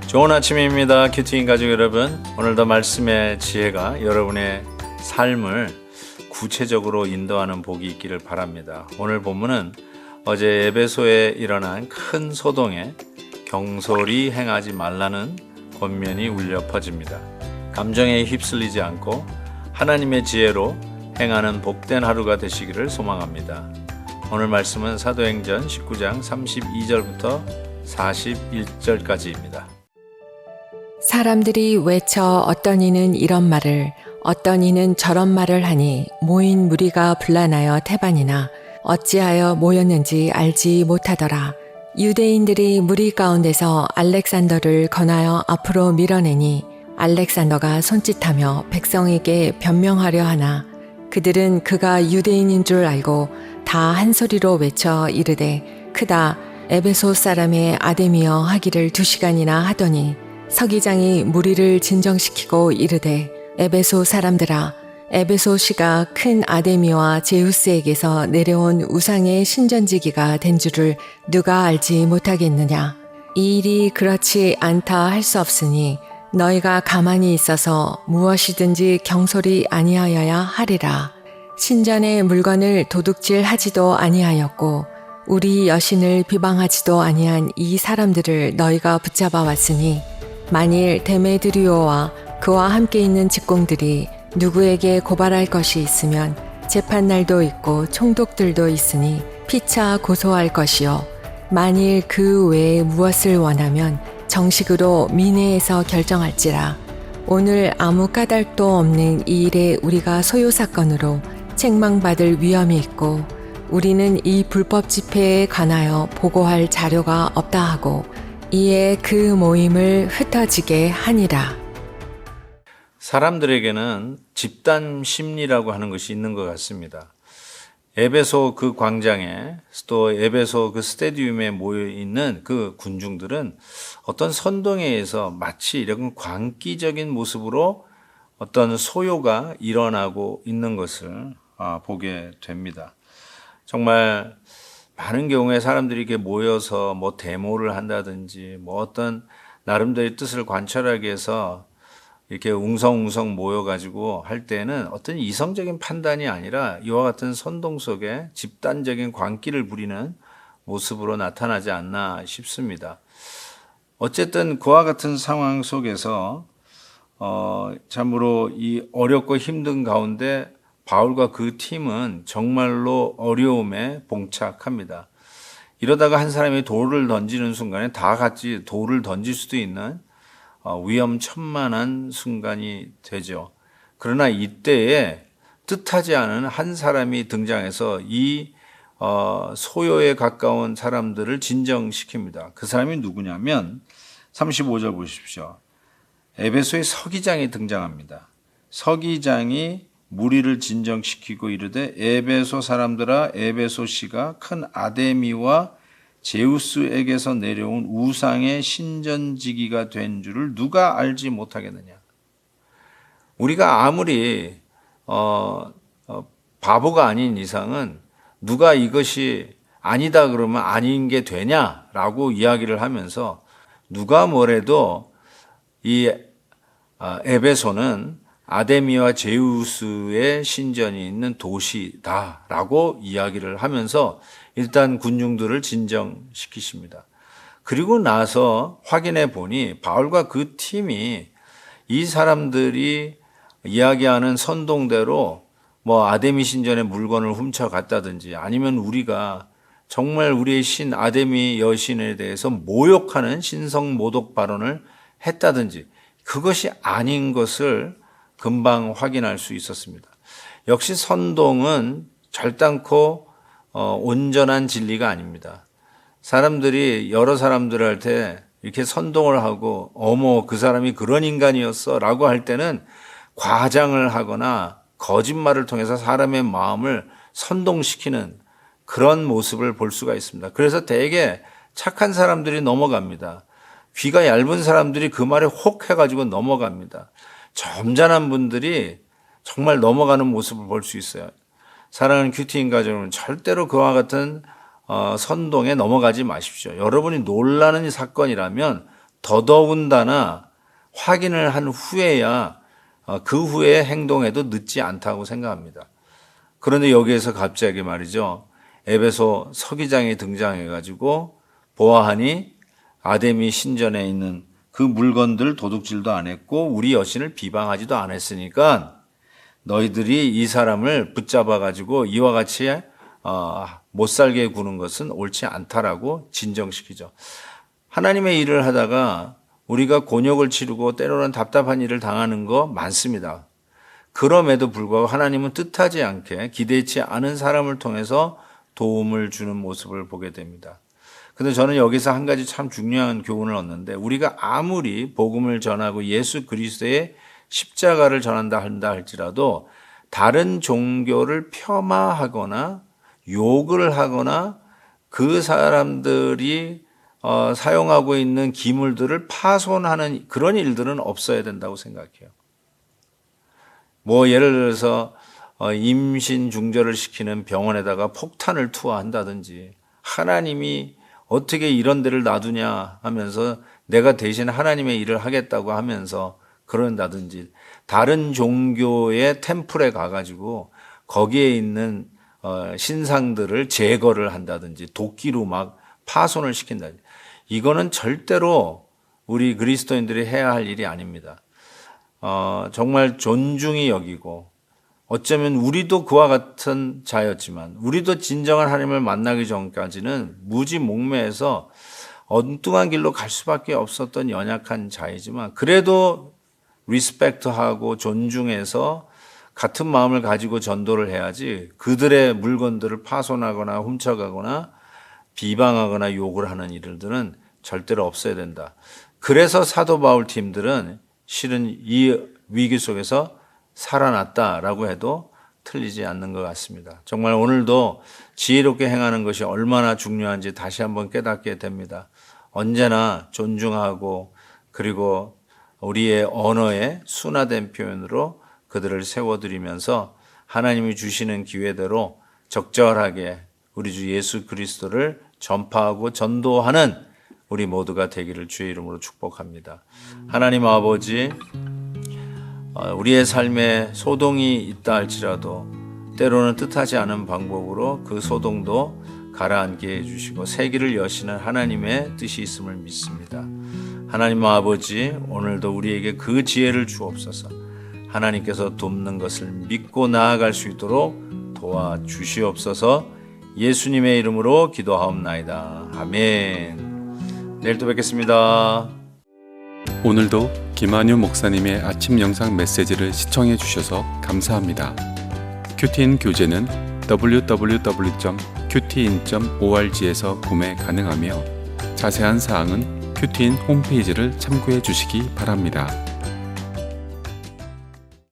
좋은 아침입니다. 큐티인 가족 여러분, 오늘도 말씀의 지혜가 여러분의 삶을 구체적으로 인도하는 복이 있기를 바랍니다. 오늘 본문은 어제 에베소에 일어난 큰 소동에 경솔히 행하지 말라는 권면이 울려 퍼집니다. 감정에 휩쓸리지 않고 하나님의 지혜로 행하는 복된 하루가 되시기를 소망합니다. 오늘 말씀은 사도행전 19장 32절부터 41절까지입니다. 사람들이 외쳐 어떤 이는 이런 말을 어떤 이는 저런 말을 하니 모인 무리가 분란하여 태반이나 어찌하여 모였는지 알지 못하더라. 유대인들이 무리 가운데서 알렉산더를 권하여 앞으로 밀어내니 알렉산더가 손짓하며 백성에게 변명하려 하나 그들은 그가 유대인인 줄 알고 다 한 소리로 외쳐 이르되 크다 에베소 사람의 아데미여 하기를 2시간이나 하더니 서기장이 무리를 진정시키고 이르되 에베소 사람들아 에베소시가 큰 아데미와 제우스에게서 내려온 우상의 신전지기가 된 줄을 누가 알지 못하겠느냐. 이 일이 그렇지 않다 할 수 없으니 너희가 가만히 있어서 무엇이든지 경솔히 아니하여야 하리라. 신전의 물건을 도둑질 하지도 아니하였고 우리 여신을 비방하지도 아니한 이 사람들을 너희가 붙잡아 왔으니 만일 데메드리오와 그와 함께 있는 직공들이 누구에게 고발할 것이 있으면 재판날도 있고 총독들도 있으니 피차 고소할 것이요 만일 그 외에 무엇을 원하면 정식으로 민회에서 결정할지라. 오늘 아무 까닭도 없는 이 일에 우리가 소요사건으로 책망받을 위험이 있고 우리는 이 불법 집회에 관하여 보고할 자료가 없다 하고 이에 그 모임을 흩어지게 하니라. 사람들에게는 집단 심리라고 하는 것이 있는 것 같습니다. 에베소 그 광장에 또 에베소 그 스테디움에 모여 있는 그 군중들은 어떤 선동에 의해서 마치 이런 광기적인 모습으로 어떤 소요가 일어나고 있는 것을 보게 됩니다. 정말 많은 경우에 사람들이 이렇게 모여서 뭐 데모를 한다든지 뭐 어떤 나름대로의 뜻을 관철하기 위해서 이렇게 웅성웅성 모여가지고 할 때는 어떤 이성적인 판단이 아니라 이와 같은 선동 속에 집단적인 광기를 부리는 모습으로 나타나지 않나 싶습니다. 어쨌든 그와 같은 상황 속에서 참으로 이 어렵고 힘든 가운데 바울과 그 팀은 정말로 어려움에 봉착합니다. 이러다가 한 사람이 돌을 던지는 순간에 다 같이 돌을 던질 수도 있는 위험천만한 순간이 되죠. 그러나 이때에 뜻하지 않은 한 사람이 등장해서 이 소요에 가까운 사람들을 진정시킵니다. 그 사람이 누구냐면 35절 보십시오. 에베소의 서기장이 등장합니다. 서기장이 무리를 진정시키고 이르되 에베소 사람들아 에베소시가 큰 아데미와 제우스에게서 내려온 우상의 신전지기가 된 줄을 누가 알지 못하겠느냐. 우리가 아무리 바보가 아닌 이상은 누가 이것이 아니다 그러면 아닌 게 되냐라고 이야기를 하면서 누가 뭐래도 이 에베소는 아데미와 제우스의 신전이 있는 도시다라고 이야기를 하면서 일단 군중들을 진정시키십니다. 그리고 나서 확인해 보니 바울과 그 팀이 이 사람들이 이야기하는 선동대로 뭐 아데미 신전의 물건을 훔쳐갔다든지 아니면 우리가 정말 우리의 신 아데미 여신에 대해서 모욕하는 신성 모독 발언을 했다든지 그것이 아닌 것을 금방 확인할 수 있었습니다. 역시 선동은 결단코 온전한 진리가 아닙니다. 사람들이 여러 사람들한테 이렇게 선동을 하고 어머 그 사람이 그런 인간이었어 라고 할 때는 과장을 하거나 거짓말을 통해서 사람의 마음을 선동시키는 그런 모습을 볼 수가 있습니다. 그래서 되게 착한 사람들이 넘어갑니다. 귀가 얇은 사람들이 그 말에 혹 해가지고 넘어갑니다. 점잖은 분들이 정말 넘어가는 모습을 볼 수 있어요. 사랑하는 큐티인 가족은 절대로 그와 같은 선동에 넘어가지 마십시오. 여러분이 놀라는 사건이라면 더더군다나 확인을 한 후에야 그 후에 행동해도 늦지 않다고 생각합니다. 그런데 여기에서 갑자기 말이죠. 에베소 서기장이 등장해가지고 보아하니 아데미 신전에 있는 그 물건들 도둑질도 안 했고 우리 여신을 비방하지도 않았으니까 너희들이 이 사람을 붙잡아가지고 이와 같이 못 살게 구는 것은 옳지 않다라고 진정시키죠. 하나님의 일을 하다가 우리가 곤욕을 치르고 때로는 답답한 일을 당하는 거 많습니다. 그럼에도 불구하고 하나님은 뜻하지 않게 기대치 않은 사람을 통해서 도움을 주는 모습을 보게 됩니다. 근데 저는 여기서 한 가지 참 중요한 교훈을 얻는데 우리가 아무리 복음을 전하고 예수 그리스도의 십자가를 전한다 한다 할지라도 다른 종교를 폄하하거나 욕을 하거나 그 사람들이 사용하고 있는 기물들을 파손하는 그런 일들은 없어야 된다고 생각해요. 뭐 예를 들어서 임신 중절을 시키는 병원에다가 폭탄을 투하한다든지 하나님이 어떻게 이런 데를 놔두냐 하면서 내가 대신 하나님의 일을 하겠다고 하면서 그런다든지 다른 종교의 템플에 가가지고 거기에 있는 신상들을 제거를 한다든지 도끼로 막 파손을 시킨다든지 이거는 절대로 우리 그리스도인들이 해야 할 일이 아닙니다. 정말 존중이 여기고 어쩌면 우리도 그와 같은 자였지만 우리도 진정한 하나님을 만나기 전까지는 무지몽매해서 엉뚱한 길로 갈 수밖에 없었던 연약한 자이지만 그래도 리스펙트하고 존중해서 같은 마음을 가지고 전도를 해야지 그들의 물건들을 파손하거나 훔쳐가거나 비방하거나 욕을 하는 일들은 절대로 없어야 된다. 그래서 사도 바울 팀들은 실은 이 위기 속에서 살아났다라고 해도 틀리지 않는 것 같습니다. 정말 오늘도 지혜롭게 행하는 것이 얼마나 중요한지 다시 한번 깨닫게 됩니다. 언제나 존중하고 그리고 우리의 언어에 순화된 표현으로 그들을 세워드리면서 하나님이 주시는 기회대로 적절하게 우리 주 예수 그리스도를 전파하고 전도하는 우리 모두가 되기를 주의 이름으로 축복합니다. 하나님 아버지, 우리의 삶에 소동이 있다 할지라도 때로는 뜻하지 않은 방법으로 그 소동도 가라앉게 해주시고 세기를 여시는 하나님의 뜻이 있음을 믿습니다. 하나님 아버지, 오늘도 우리에게 그 지혜를 주옵소서. 하나님께서 돕는 것을 믿고 나아갈 수 있도록 도와주시옵소서. 예수님의 이름으로 기도하옵나이다. 아멘. 내일 또 뵙겠습니다. 오늘도 김한유 목사님의 아침 영상 메시지를 시청해 주셔서 감사합니다. 큐티인 교재는 www.qtin.org에서 구매 가능하며 자세한 사항은 큐티인 홈페이지를 참고해 주시기 바랍니다.